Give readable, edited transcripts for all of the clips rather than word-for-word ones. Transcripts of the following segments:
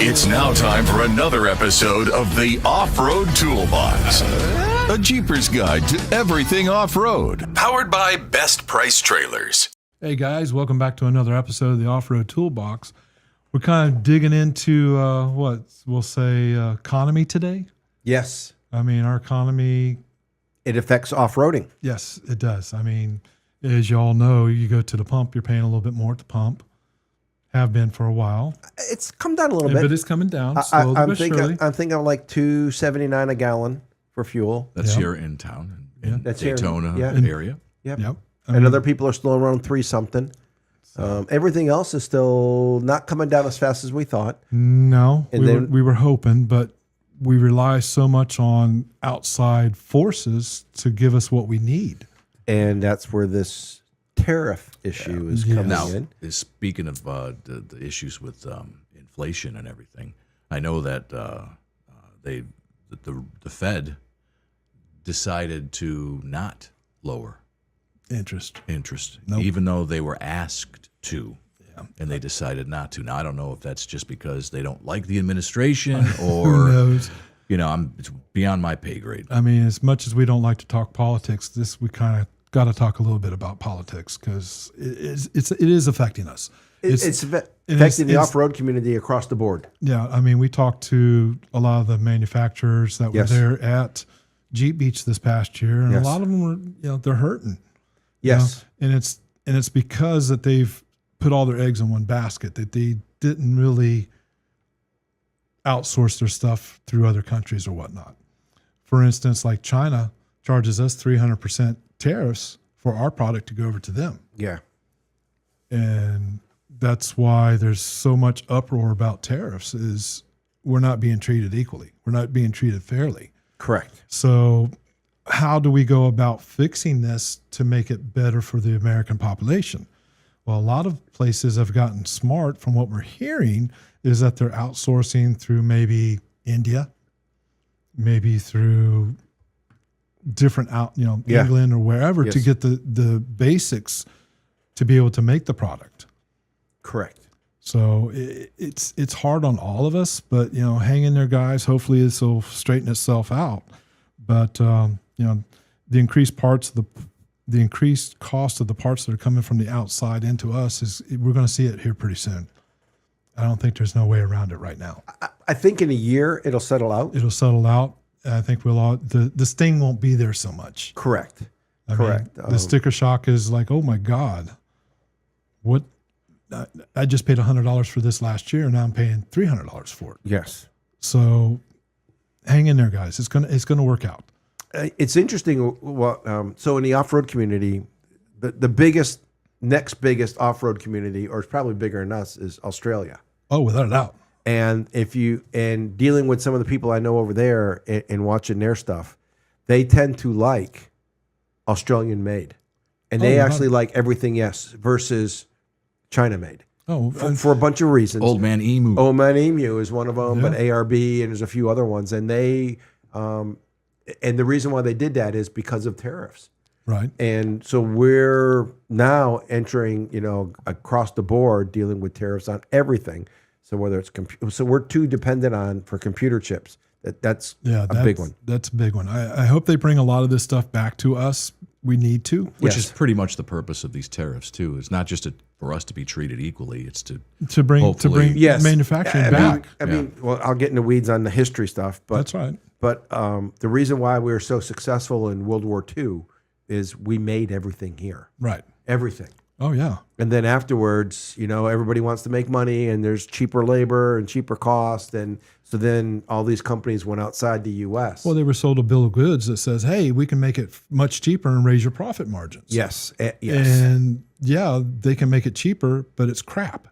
It's now time for another episode of the Offroad Toolbox, a Jeepers guide to everything off-road, powered by Best Price Trailers. Hey guys, welcome back to another episode of the Offroad Toolbox. We're kind of digging into what we'll say economy today. Yes. I mean, our economy. It affects off-roading. Yes, it does. I mean, as you all know, you go to the pump, you're paying a little bit more at the pump. Have been for a while. It's come down a little bit. But it's coming down slowly but surely. I'm thinking of like $2.79 a gallon for fuel. That's here in town, in That's Daytona area. Yep. I mean, Other people are still around 3-something. Everything else is still not coming down as fast as we thought. No, And we were hoping, but we rely so much on outside forces to give us what we need. And that's where this tariff issue is coming Now, in. speaking of the issues with inflation and everything, I know that the Fed decided to not lower Interest. Nope. Even though they were asked to. And they decided not to. Now, I don't know if that's just because they don't like the administration or, Who knows? It's beyond my pay grade. I mean, as much as we don't like to talk politics, we kind of got to talk a little bit about politics because it is affecting us. It's affecting the off-road community across the board. Yeah, I mean, we talked to a lot of the manufacturers that were there at Jeep Beach this past year, and a lot of them were, they're hurting. Yes, and it's because that they've put all their eggs in one basket, that they didn't really outsource their stuff through other countries or whatnot. For instance, like China charges us 300% tariffs for our product to go over to them. Yeah. And that's why there's so much uproar about tariffs is we're not being treated equally. We're not being treated fairly. Correct. So how do we go about fixing this to make it better for the American population? Well, a lot of places have gotten smart from what we're hearing is that they're outsourcing through maybe India, maybe through different England or wherever to get the basics to be able to make the product. Correct. So it's hard on all of us, but hang in there, guys. Hopefully this will straighten itself out. But the increased cost of the parts that are coming from the outside into us we're going to see it here pretty soon. I don't think there's no way around it right now. I think in a year it'll settle out. It'll settle out. I think the sting won't be there so much. Correct. I mean, the sticker shock is like, oh my God, what? I just paid $100 for this last year, and now I'm paying $300 for it. Yes. So hang in there, guys. It's gonna work out. It's interesting. So in the off-road community, the next biggest off-road community, or it's probably bigger than us, is Australia. Oh, without a doubt. And dealing with some of the people I know over there and watching their stuff, they tend to like Australian made, and they actually like everything versus China made. Oh, for a bunch of reasons. Old Man Emu. Old Man Emu is one of them, but ARB and there's a few other ones, and they and the reason why they did that is because of tariffs. Right. And so we're now entering, across the board dealing with tariffs on everything. So whether it's so we're too dependent for computer chips. That's a big one. That's a big one. I hope they bring a lot of this stuff back to us. We need to. Which is pretty much the purpose of these tariffs too. It's not just for us to be treated equally. It's to bring manufacturing back. I mean, well, I'll get in the weeds on the history stuff, but that's right. But the reason why we were so successful in World War II is we made everything here. Right. Everything. Oh yeah. And then afterwards, everybody wants to make money, and there's cheaper labor and cheaper cost, and so then all these companies went outside the U.S. Well, they were sold a bill of goods that says, "Hey, we can make it much cheaper and raise your profit margins." Yes. And they can make it cheaper, but it's crap.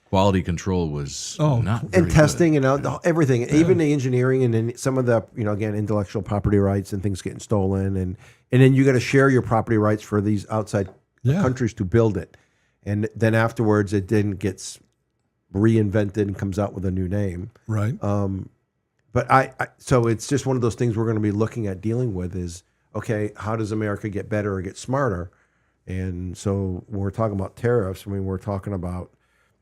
Quality control was not very and testing good. and everything, even the engineering, and then some of the again intellectual property rights and things getting stolen, and then you got to share your property rights for these outside countries to build it, and then afterwards it then gets reinvented and comes out with a new name. Right. But so it's just one of those things we're going to be looking at dealing with is, okay, how does America get better or get smarter? And so when we're talking about tariffs, we're talking about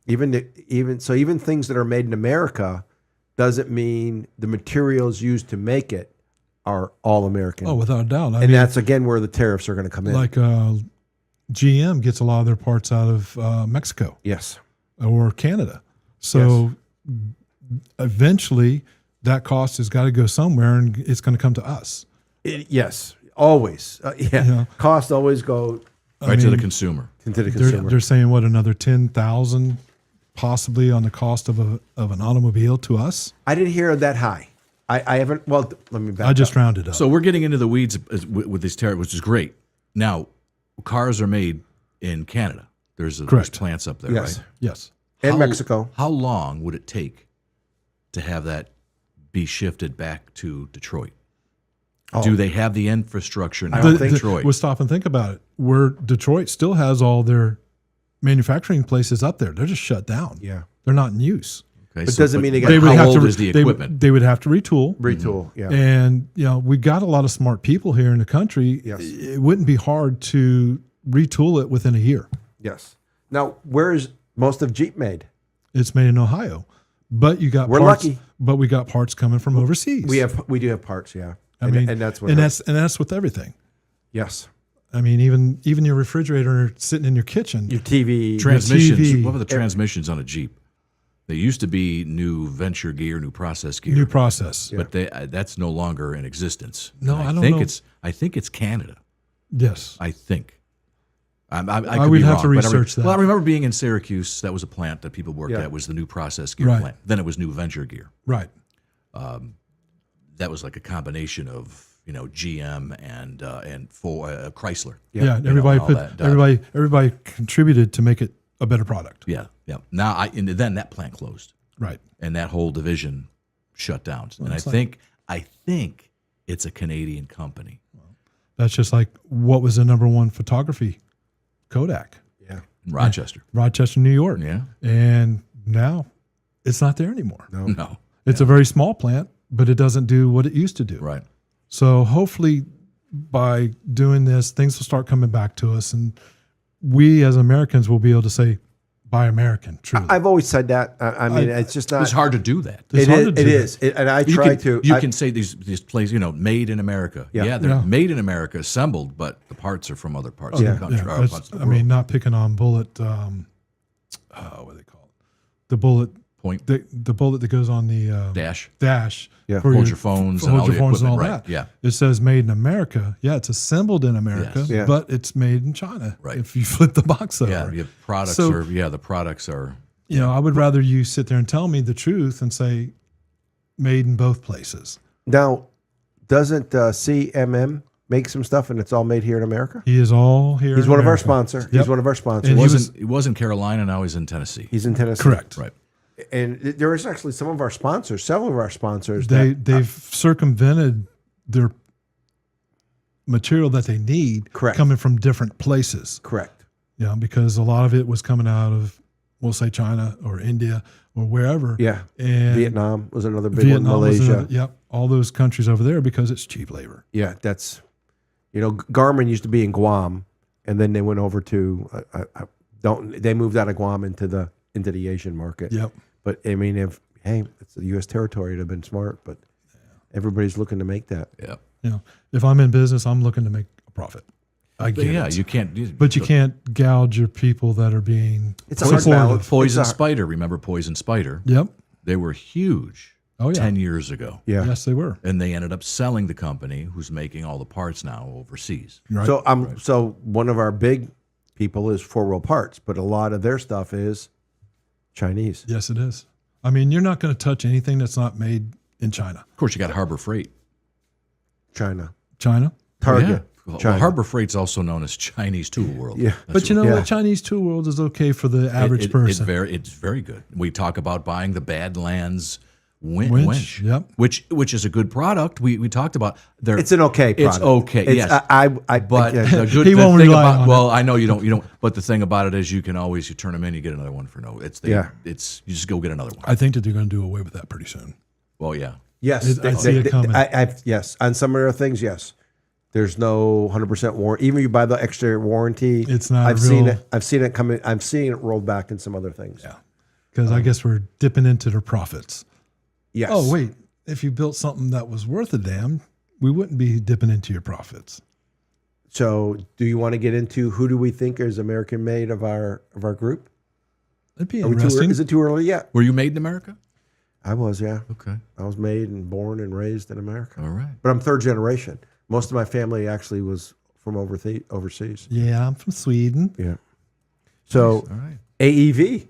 even things that are made in America doesn't mean the materials used to make it are all American. Oh, without a doubt. I and mean, that's again where the tariffs are going to come in. like GM gets a lot of their parts out of Mexico Yes. or Canada. So eventually that cost has got to go somewhere, and it's going to come to us. Yes. Always. Yeah. Costs always go Right to the consumer. into the consumer. They're saying what, another 10,000 possibly on the cost of an automobile to us. I didn't hear that high. I haven't. Well, let me back I just up. rounded up. So we're getting into the weeds with this tariff, which is great. Now, cars are made in Canada. There's plants up there, Yes. right? Yes. And Mexico. How long would it take to have that be shifted back to Detroit? Do they have the infrastructure now in Detroit? We'll stop and think about it. Where Detroit still has all their manufacturing places up there. They're just shut down. Yeah. They're not in use. Okay, But doesn't mean they got- They would how have old to, is the they, equipment? they would have to retool. Retool. Yeah. And, we got a lot of smart people here in the country. Yes. It wouldn't be hard to retool it within a year. Yes. Now, where is most of Jeep made? It's made in Ohio. But you got We're parts, lucky. But we got parts coming from overseas. We do have parts. Yeah. I mean, and that's what. and that's with everything. yes. I mean, even your refrigerator sitting in your kitchen. Your TV. Transmissions. TV. What were the transmissions on a Jeep? They used to be new venture gear, new process gear. New process. But that's no longer in existence. No, And I don't know. I think it's Canada. Yes. I think. I I could would be have wrong, to but research that. Well, I remember being in Syracuse. That was a plant that people worked Yeah. at. Was the new process gear Right. plant. Then it was new venture gear. Right. That was like a combination of GM and for Chrysler. Yeah. You know, Everybody and all put that Dodge. everybody contributed to make it a better product. Yeah, yeah. Now and then that plant closed, Right. and that whole division shut down. And I it's like- think it's a Canadian company. That's just like what was the number one photography? Kodak, Yeah. In Rochester. Rochester, New York. Yeah. And now it's not there anymore. No. It's a very small plant, but it doesn't do what it used to do. Right. So hopefully by doing this, things will start coming back to us, and we as Americans will be able to say, buy American, truly. I've always said that. I mean, it's just not. It's hard to do that. It's It hard is. to do It that. is. And I You try can, to. You I- can say these places, made in America. Yeah. Yeah, they're Yeah. made in America, assembled, but the parts are from other parts Yeah. of the country. Yeah, or it's- parts of the I mean, world. not picking on bullet, what do they call it? The bullet, Point the bullet that goes on the dash. dash. Yeah. for Hold your phones and hold all your the phones and all equipment, that. right, It says made in America. Yeah, it's assembled in America, Yes. Yeah. but it's made in China. Right. If you flip the box over. Yeah, the products So- the products are. I would rather you sit there and tell me the truth and say made in both places. Now, doesn't CMM make some stuff and it's all made here in America? He is all here. He's in one of our America. sponsors. Yep. He's one of our sponsors. And He was in Carolina, now he's in Tennessee. He's in Tennessee. Correct. Right. And there is actually some of our sponsors, several of our sponsors. They've circumvented their material that they need Correct. coming from different places. correct. Because a lot of it was coming out of, we'll say China or India or wherever. Yeah. And Vietnam was another big Vietnam one. was Malaysia. another- yep. All those countries over there because it's cheap labor. Yeah, that's, Garmin used to be in Guam, and then they went over to, they moved out of Guam into the Asian market. Yep. But I mean, it's the U.S. territory, it'd have been smart, but everybody's looking to make that. Yeah. If I'm in business, I'm looking to make a profit. I But get yeah, it. you can't. But you can't gouge your people that are being It's a hard supportive. balance. Poison It's a- Spider. Remember Poison Spider? Yep. They were huge Oh, yeah. 10 years ago. Yeah. Yes, they were. And they ended up selling the company who's making all the parts now overseas. Right. So one of our big people is 4-Wheel Parts, but a lot of their stuff is Chinese. Yes, it is. I mean, you're not going to touch anything that's not made in China. Of course, you got Harbor Freight. China. China. Target. Yeah. Well, China. Harbor Freight's also known as Chinese Tool World. Yeah. But you know Yeah. what? Chinese tool world is okay for the average It's person. very good. We talk about buying the Badlands Winch, winch, yep. which is a good product. We talked about. It's an okay product. It's okay. Yes. But the good He the won't thing rely about on well, I know you don't. But the thing about it is, you can always you turn them in, you get another one for no. Yeah. It's you just go get another one. I think that they're going to do away with that pretty soon. Well, yeah. Yes. I see it coming. Yes. On some of their things, yes. There's no 100% warranty. Even if you buy the extra warranty, It's not I've real- seen it. I've seen it coming. I'm seeing it rolled back in some other things. Yeah. Because I guess we're dipping into their profits. Yes. Oh, wait. If you built something that was worth a damn, we wouldn't be dipping into your profits. So, do you want to get into who do we think is American made of our group? That'd be Are we interesting. is it too early yet? Were you made in America? I was, yeah. Okay. I was made and born and raised in America. All right. But I'm third generation. Most of my family actually was from overseas. Yeah, I'm from Sweden. Yeah. So, All right. AEV.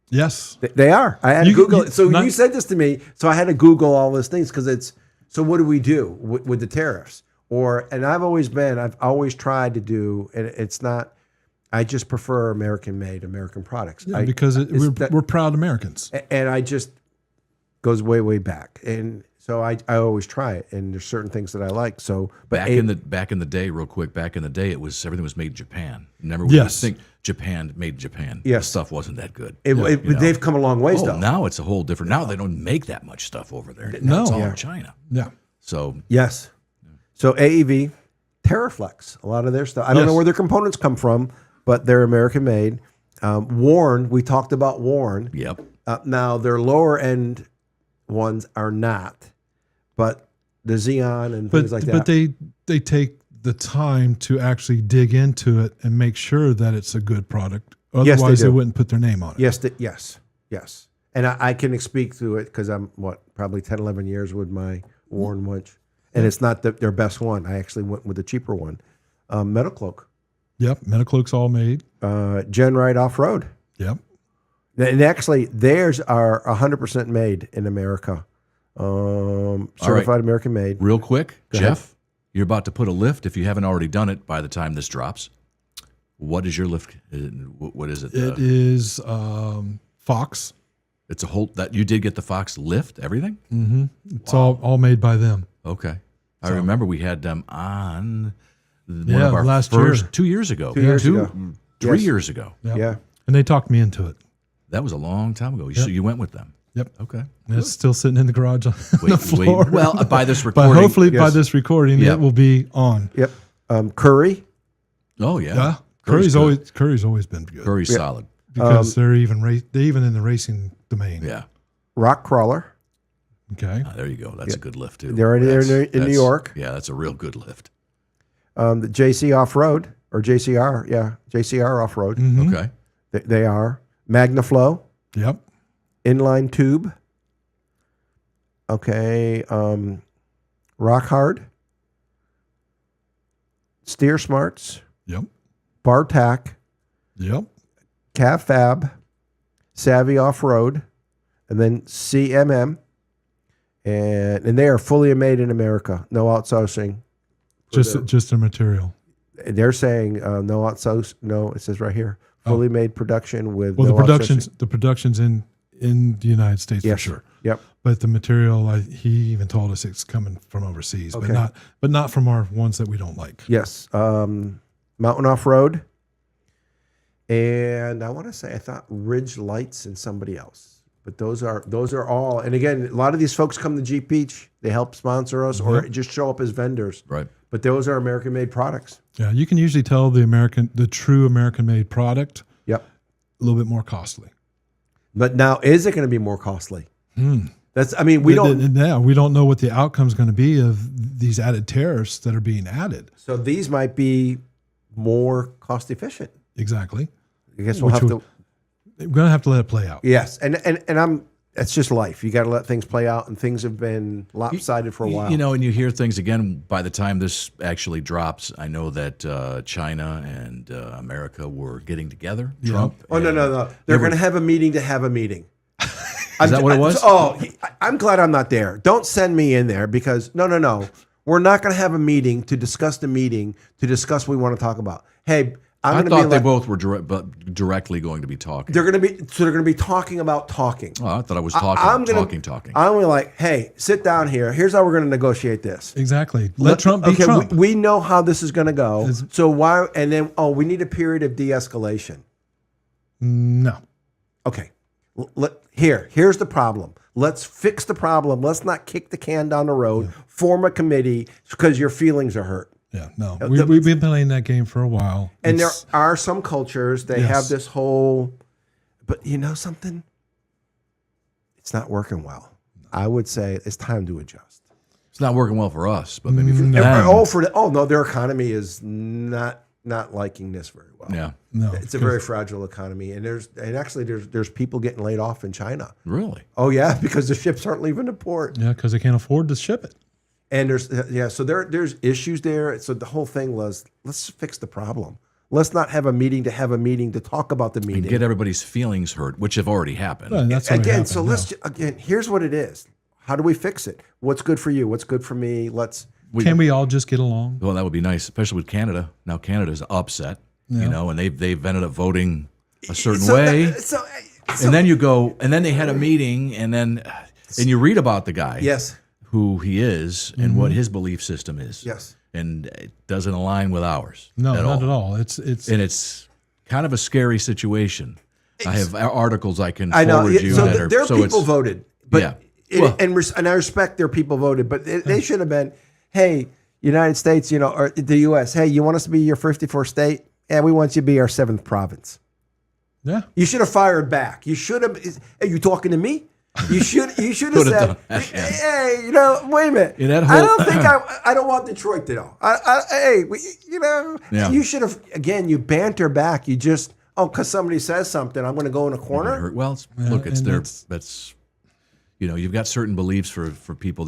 Yes. They are. I had to You- Google you- it. So not- you said this to me. So I had to Google all those things because it's. So what do we do with the tariffs? And I've always tried to do, and it's not. I just prefer American-made, American products. Yeah, because we're proud Americans. And I just goes way, way back. And so I always try it. And there's certain things that I like. So, but Back in the day, real quick. Back in the day, everything was made in Japan. Remember, we Yes. think Japan made Japan. Yes. The stuff wasn't that good. they've come a long ways, Oh, though. now it's a whole different. Now they don't make that much stuff over there. No. Now it's all Yeah. in China. Yeah. So Yes. So AEV, Tariffs, a lot of their stuff. I don't know where their components come from, but they're American made. Warren, we talked about Warren. yep. Now their lower end ones are not, but the Xeon and things like that. But they take the time to actually dig into it and make sure that it's a good product. Yes, Otherwise, they they do. wouldn't put their name on it. Yes. And I can speak through it because I'm probably 10, 11 years with my Warren winch. And it's not their best one. I actually went with the cheaper one. Metacloak. Yep. Metacloak's all made. Genrite Offroad. Yep. And actually, theirs are 100% made in America. Certified American made. Real quick, Go Jeff, ahead. you're about to put a lift. If you haven't already done it by the time this drops, what is your lift? What is it? It is Fox. It's a whole that you did get the Fox lift, everything. It's all made by them. Okay, I remember we had them on one Yeah, of our last first year. 2 years ago. 2 years ago. 3 Yes. years ago. Yep. Yeah. And they talked me into it. That was a long time ago. So you went with them. Yep. Okay. And it's still sitting in the garage on Wait, the floor. Well, by this But recording. hopefully by yes. this recording, Yep. it will be on. Yep. Curry. Oh yeah. Yeah. Curry's Curry's always been good Curry's solid. because they're even in the racing domain. Yeah. Rock Crawler. Okay. There you go. That's a good lift too. They're in New That's- York. Yeah, that's a real good lift. The JC Off-Road or JCR. Yeah. JCR Off-Road. Okay. They are. MagnaFlow. Yep. Inline Tube. Okay. Rock Hard. Steer Smarts. Yep. Bartac. Yep. Cav Fab. Savvy Off-Road. And then CMM. And they are fully made in America. No outsourcing. Just a material. They're saying no outsource. No, it says right here. Fully made production with Well, no the production's in the United States Yes. for sure. Yep. But the material, he even told us it's coming from overseas, Okay. but not from our ones that we don't like. Yes. Mountain Off-Road. And I want to say I thought Ridge Lights and somebody else. But those are all. And again, a lot of these folks come to Jeep Beach. They help sponsor us or just show up as vendors. Right. But those are American-made products. Yeah, you can usually tell the true American-made product Yep. a little bit more costly. But now, is it going to be more costly? That's. I mean, we don't. Yeah, we don't know what the outcome's going to be of these added tariffs that are being added. So these might be more cost efficient. Exactly. I guess we'll have to. We're going to have to let it play out. Yes, and I'm. It's just life. You got to let things play out, and things have been lopsided for a while. You know, and you hear things again. By the time this actually drops, I know that China and America were getting together. Trump. Oh no! They're going to have a meeting to have a meeting. Is that what it was? I'm glad I'm not there. Don't send me in there because no. We're not going to have a meeting to discuss the meeting to discuss what we want to talk about. Hey, I thought they both were directly going to be talking. They're going to be talking about talking. Oh, I thought I was talking. I'm gonna like, hey, sit down here. Here's how we're going to negotiate this. Exactly. Let Trump be Trump. We know how this is going to go. So why? And then we need a period of de-escalation. No. Okay. Here's the problem. Let's fix the problem. Let's not kick the can down the road. Form a committee because your feelings are hurt. Yeah, no. We've been playing that game for a while. And there are some cultures, they have this whole, but you know something? it's not working well. I would say it's time to adjust. It's not working well for us, but maybe for No. them. No, their economy is not liking this very well. Yeah. No, It's a very fragile economy, and there's people getting laid off in China. Really? Oh yeah, because the ships aren't leaving the port. Yeah, because they can't afford to ship it. And so there's issues there. So the whole thing was, let's fix the problem. Let's not have a meeting to talk about the meeting. And get everybody's feelings hurt, which have already happened. Well, that's already Again, happened, so here's what it is. How do we fix it? What's good for you? What's good for me? Can we all just get along? Well, that would be nice, especially with Canada. Now Canada's upset, and they've ended up voting a certain way. And then you go, and then they had a meeting, and you read about the guy. Yes. Who he is and what his belief system is. Yes. And it doesn't align with ours. No, at not all. at all. It's kind of a scary situation. I have articles I can I know. forward you. So that are, their so people voted, but yeah. and I respect their people voted, but they should have been, hey, United States, or the U.S. Hey, you want us to be your 54th state? Yeah, we want you to be our 7th province. Yeah. You should have fired back. You should have. Are you talking to me? You should have said, hey, wait a minute. I don't think I don't want Detroit to know. You should have, again, you banter back. You just, because somebody says something, I'm going to go in a corner. Well, that's, you've got certain beliefs for people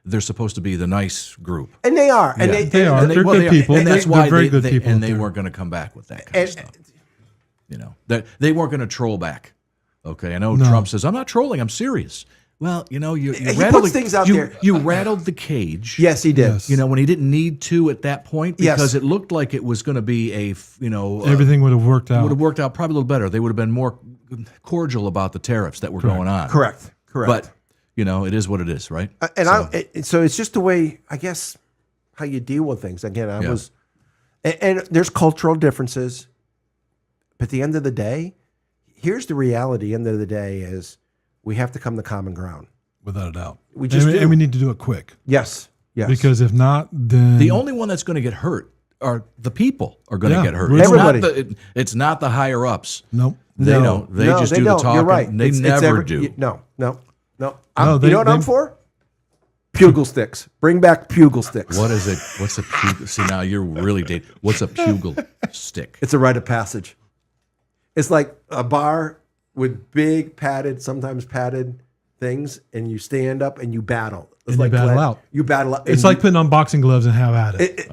they're supposed to be the nice group. And they are. And they are. They're good people. And that's they're why very good people. And they weren't going to come back with that kind of stuff. They weren't going to troll back. Okay, I know Trump says, I'm not trolling, I'm serious. Well, you puts things out there. You rattled the cage. Yes, he did. Yes. When he didn't need to at that point because it looked like it was going to be everything would have worked out. Would have worked out probably a little better. They would have been more cordial about the tariffs that were going on. Correct. But, it is what it is, right? So it's just the way, I guess, how you deal with things. Again, and there's cultural differences. But at the end of the day, here's the reality. End of the day is we have to come to common ground. Without a doubt. And we need to do it quick. Yes. Because if not, then the only one that's going to get hurt are the people are going to get hurt. Everybody. It's not the higher ups. Nope. They don't. They just do the talking. You're right. They never do. No. No, You know what I'm for? Pugil sticks. Bring back pugil sticks. What is it? What's a pugil? See, now you're really dating. What's a pugil stick? It's a rite of passage. It's like a bar with big sometimes padded things, and you stand up and you battle. It's like you battle out. You battle out. It's like putting on boxing gloves and have at it.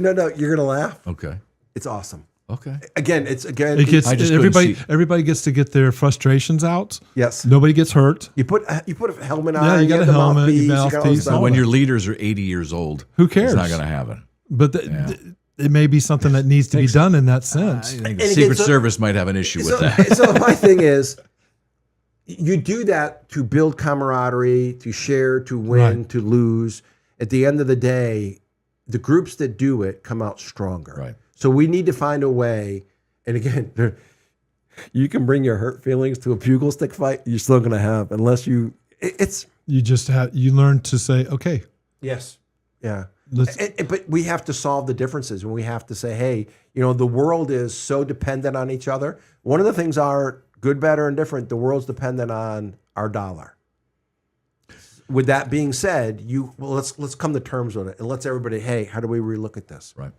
No, you're gonna laugh. Okay. It's awesome. Okay. Again, everybody gets to get their frustrations out. Yes. Nobody gets hurt. You put a helmet on. Yeah, you got a helmet. You got mouthpiece. When your leaders are 80 years old, who cares? It's not going to happen. But it may be something that needs to be done in that sense. I think the Secret Service might have an issue with that. So my thing is, you do that to build camaraderie, to share, to win, to lose. At the end of the day, the groups that do it come out stronger. Right. So we need to find a way. And again, you can bring your hurt feelings to a pugil stick fight. You're still going to have, unless you. You learn to say, okay. Yes. Yeah. But we have to solve the differences, and we have to say, hey, the world is so dependent on each other. One of the things are good, better, and different. The world's dependent on our dollar. With that being said, let's come to terms with it, and let's everybody, hey, how do we relook at this? Right.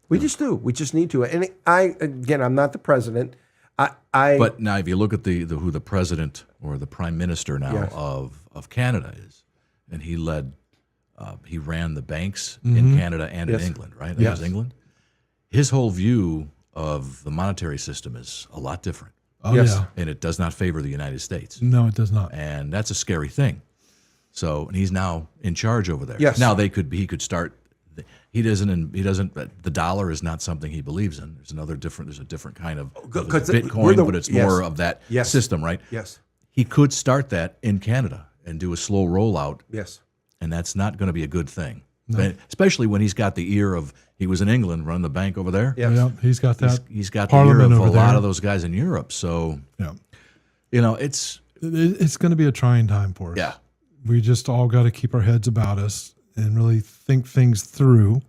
We just do. We just need to. And I'm not the president. But now, if you look at who the president or the prime minister now of Canada is, and he ran the banks in Canada and in England, right? That was England. His whole view of the monetary system is a lot different. Oh, yeah. And it does not favor the United States. No, it does not. And that's a scary thing. So, and he's now in charge over there. Yes. Now he could start. He doesn't. The dollar is not something he believes in. There's a different kind of Bitcoin, but it's more of that system, right? Yes. He could start that in Canada and do a slow rollout. Yes. And that's not going to be a good thing, especially when he's got the ear of. He was in England, running the bank over there. Yes. Yeah, he's got that. He's got the ear of a lot of those guys in Europe. So, it's going to be a trying time for us. Yeah. We just all got to keep our heads about us and really think things through.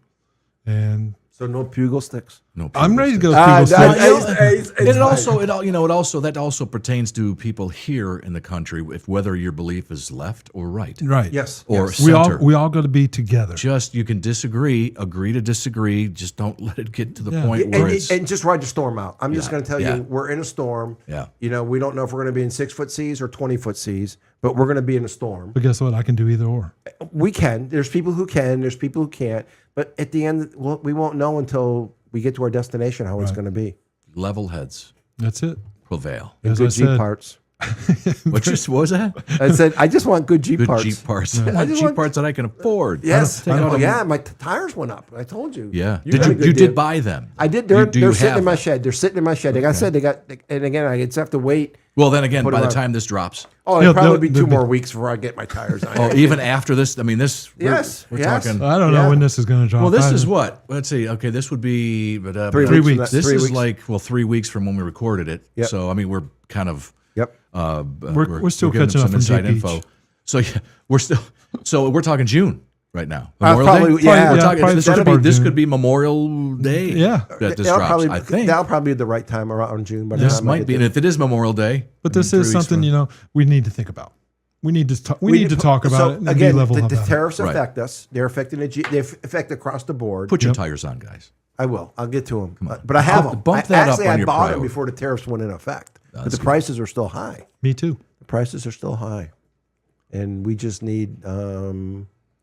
And so no pugil sticks. No, I'm ready to go. Ah, People that- say, that also pertains to people here in the country, if whether your belief is left or right, right. Yes. or yes. center. We all got to be together. Just you can agree to disagree. Just don't let it get to the point And, where it's and just ride the storm out. I'm just Yeah, going to tell yeah. you, we're in a storm. Yeah. You know, we don't know if we're going to be in 6-foot seas or 20-foot seas, but we're going to be in a storm. But guess what? I can do either or. We can. There's people who can. There's people who can't. But at the end, we won't know until we get to our destination how it's going to be. level heads That's it. prevail. As Good I Jeep said, parts. What was that? I said, I just want good Jeep Good parts. Jeep parts. I want just Jeep want- parts that I can afford. Yes. I don't- Yeah, my tires went up. I told you. Yeah. You got a good You deal. did buy them? I did. Do They're you sitting have in my them? shed. They're sitting in my shed. Like I said, they got, and again, I just have to wait. Well, then again, Put by them the on. time this drops, Oh, it'll They'll- probably be they'll 2 be- more weeks before I get my tires on. oh, even after this, I mean, this. Yes, We're yes. talking. I don't know Yeah. when this is going to drop. Well, this either. is what? Let's see. Okay, this would be 3 3 weeks. from weeks. that- This 3 is weeks. like 3 weeks from when we recorded it. Yep. So I mean, we're kind of Yep. We're still giving catching some up from inside Jeep info. Beach. So yeah, we're talking June right now. Probably, Day? yeah. We're Yeah, talking, probably this, the could first be, this June. could be Memorial Day. Yeah. that this That'll drops. probably, I think that'll probably be the right time around June. But this might be, and if it is Memorial Day, But I this mean, is 3 weeks something from- you know we need to think about. We need to talk. We need to talk about so it and again, be level the about tariffs Right. affect us. They're affecting they affect across the board. Put your tires on, guys. I will. I'll get to them. But I have them. Bump that up Actually, on I your bought them priority. before the tariffs went into effect. But That's the prices are still high. it. Me too. The prices are still high, and we just need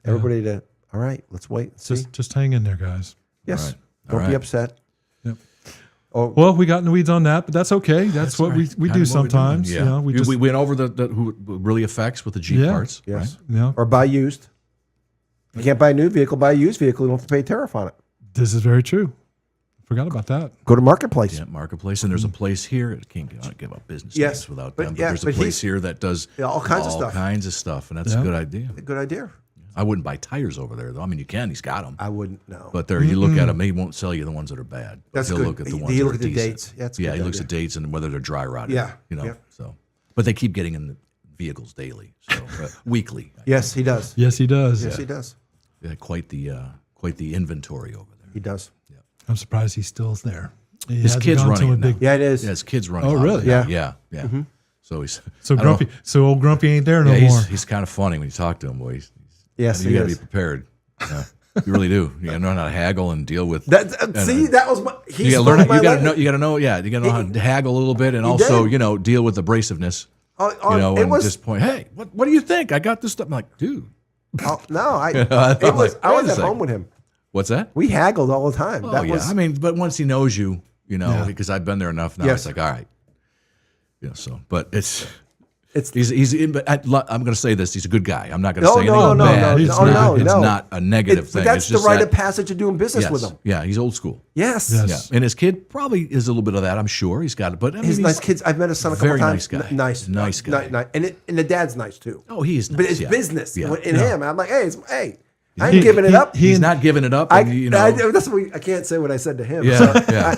everybody to. All right, let's wait and see. Just hang in there, guys. Yes, All right. don't All be right. upset. Yep. Oh, Well, we got in the weeds on that, but that's okay. That's what we Kind do of what we're sometimes. doing. You know, we just went over the who it really affects with the Jeep Yeah. parts. yes. Right? you know, Or buy used. You can't buy a new vehicle. Buy a used vehicle. You don't have to pay a tariff on it. this is very true. Forgot about that. Go to marketplace. Yeah, marketplace, and there's a place here. I can't give up business Yes, names without but them. But yeah, there's a but place he's- here that does Yeah, all kinds of stuff. kinds of stuff, and that's Yeah. a good idea. Good idea. I wouldn't buy tires over there, though. I mean, you can. He's got them, I wouldn't know. but there you look at them. He won't sell you the ones that are bad. But That's he'll good. look at the He- ones he that look are at the decent. dates. That's a yeah. good He looks idea. at dates and whether they're dry rotted. Yeah, you know. yeah. So, but they keep getting in the vehicles daily, so weekly. Yes, he does. Yes, he does. Yes, he does. Yeah, quite the inventory over there. He does. I'm surprised he's still there. He His hasn't kid's gone running to a it now. big- Yeah, it is. Yeah, his kids running. Oh, a lot of really? it now. Yeah. Yeah. So he's So I don't know. grumpy. So old grumpy ain't there no Yeah, more. he's kind of funny when you talk to him, boy. Yes, You he got to be is. prepared. Yeah, you really do. You got to know how to haggle and deal with. That, see, that was my. you He's got to learn. my You got to language. know. You got to know. Yeah, you got to know how to haggle a little bit, and also, did. deal with abrasiveness. Oh, You know, it and was. just point. Hey, what do you think? I got this stuff. I'm like, dude, Oh, no, I. I thought, It was. like, I was wait a at second. home with him. what's that? We haggled all the time. Oh that yeah. was. I mean, but once he knows you, Yeah. because I've been there enough now. Yes. It's like, all right. So, but it's. It's. He's in, but I'm going to say this. He's a good guy. I'm not going to No, say no, anything no, bad. no, It's no, not, no, it's no. not a negative But thing. that's It's the just rite that, of passage of doing business yes, with him. yeah, he's old school. Yes. Yes. Yeah, and his kid probably is a little bit of that. I'm sure he's got it. But I mean, His he's nice kids. I've met his son a couple very times. nice guy. Nice, Nice guy. Nice. And the dad's nice too. Oh, he is. Nice, But it's yeah. business Yeah. in him. I'm like, hey, I ain't giving it up. He's not giving it up. And, That's what I can't say what I said to him. Yeah, So yeah.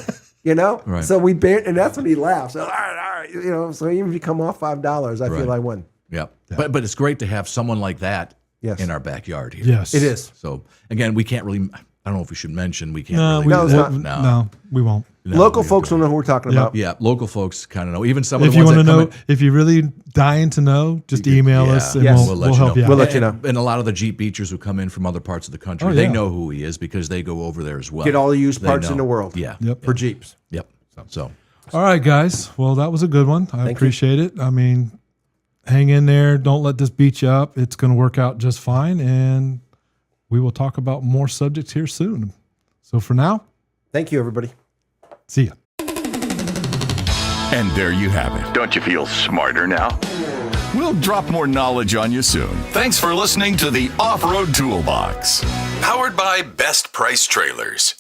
Right. So we and that's when he laughs. So, all right. So even if you come off $5, I feel Right. I won. Yeah. But it's great to have someone like that Yes. in our backyard here. Yes. It is. So again, we can't really. I don't know if we should mention. We can't No, really. we, No, it's not. no, we won't. No, Local we folks don't. will know who we're talking Yep. about. Yeah, local folks kind of know. Even some of If the you ones want to that know, come in, if you're really dying to know, just email Yeah. us and Yes. we'll help you out. We'll let you know. And a lot of the Jeep beachers who come in from other parts of the country, Oh, they yeah. know who he is because they go over there as well. Get all the used They parts in know. the world. Yeah. Yep. For Jeeps. Yep. So All right, guys. Well, that was a good one. I Thank you. appreciate it. I mean, hang in there. Don't let this beat you up. It's going to work out just fine. And we will talk about more subjects here soon. So for now, Thank you, everybody. see ya. And there you have it. Don't you feel smarter now? We'll drop more knowledge on you soon. Thanks for listening to the Off-Road Toolbox. Powered by Best Price Trailers.